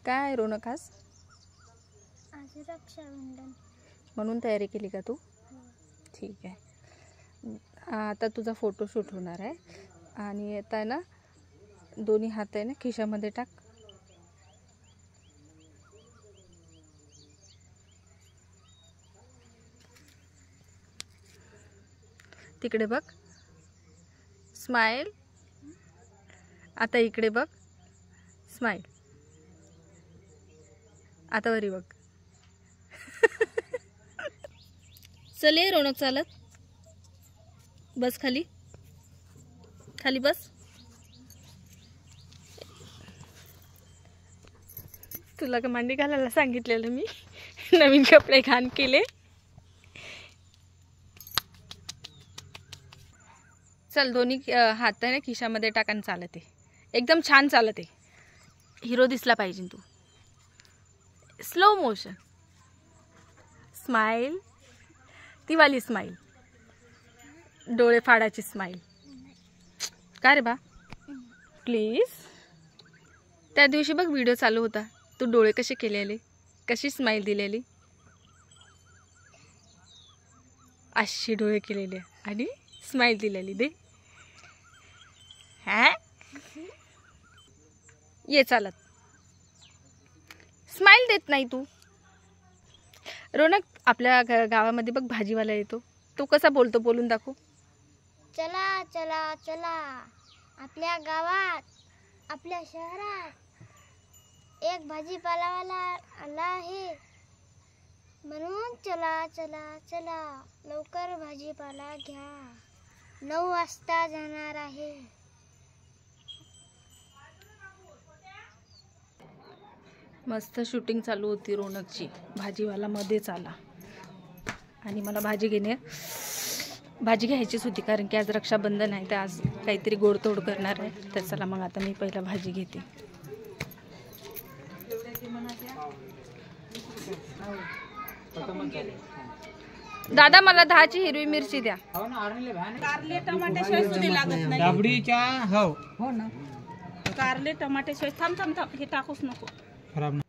काय रोनक आज रक्षाबंधन म्हणून तयारी केली का तू? ठीक आहे. आता तुझा फोटोशूट होणार आहे आणि आता आहे ना दोन्ही हात आहे ना खिशामध्ये टाक. तिकडे बघ, स्माइल. आता इकडे बघ, स्माइल. आता वरी बघ. चल ये रोनक चालत. बस खाली, खाली बस. तुला का मांडी घालायला सांगितलेलं मी. नवीन कपडे घाण केले. चल दोन्ही हात आहे ना खिशामध्ये टाकून चालते. एकदम छान चालते. हिरो दिसला पाहिजे तू. Slow motion. स्माइल. ती वाली स्माइल. डोळे फाडाची स्माइल. का रे बा प्लीज. त्या दिवशी बघ व्हिडिओ चालू होता, तू डोळे कसे केलेले, कशी स्माइल दिलेली, अशी डोळे केलेले आणि स्माइल दिलेली दे. हा ये चालत. स्माइल देत नाही तू. रोनक आपल्या गावामध्ये बघ भाजीवाला येतो, तो कसा बोलतो, बोलून दाखव. चला चला चला, आपल्या गावात, आपल्या शहरात एक भाजीपालावाला आला आहे, म्हणून चला चला चला, लवकर भाजीपाला घ्या, 9 वाजता जाणार आहे. मस्त शूटिंग चालू होती रोनकची. भाजीवाला मध्येच आला आणि मला भाजी घ्यायचीच होती, कारण की आज रक्षाबंधन आहे, तर आज काहीतरी गोडतोड करणार आहे. तर चला मग आता मी पहिला भाजी घेते. दादा मला 10ची हिरवी मिरची द्या. कारले टमाटे शिवाय सुद्धा लागत नाही. डाबडीच्या हो ना, कारले टमाटे शिवाय. थांब हे टाकूच नको. खराब.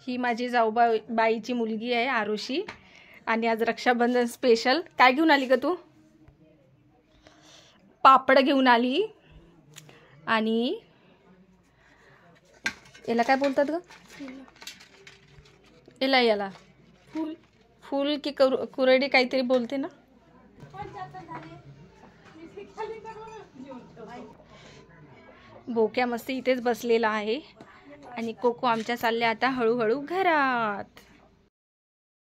ही माझी जाऊबाईची मुलगी आहे आरुषी, आणि आज रक्षाबंधन स्पेशल. काय घेऊन आली का तू? पापड घेऊन आली. आणि याला काय बोलतात ग? याला फूल की कुरडी काहीतरी बोलते ना. बोक्या मस्त इथेच बसलेला आहे आणि कोको आमच्या चालल्या आता हळूहळू घरात.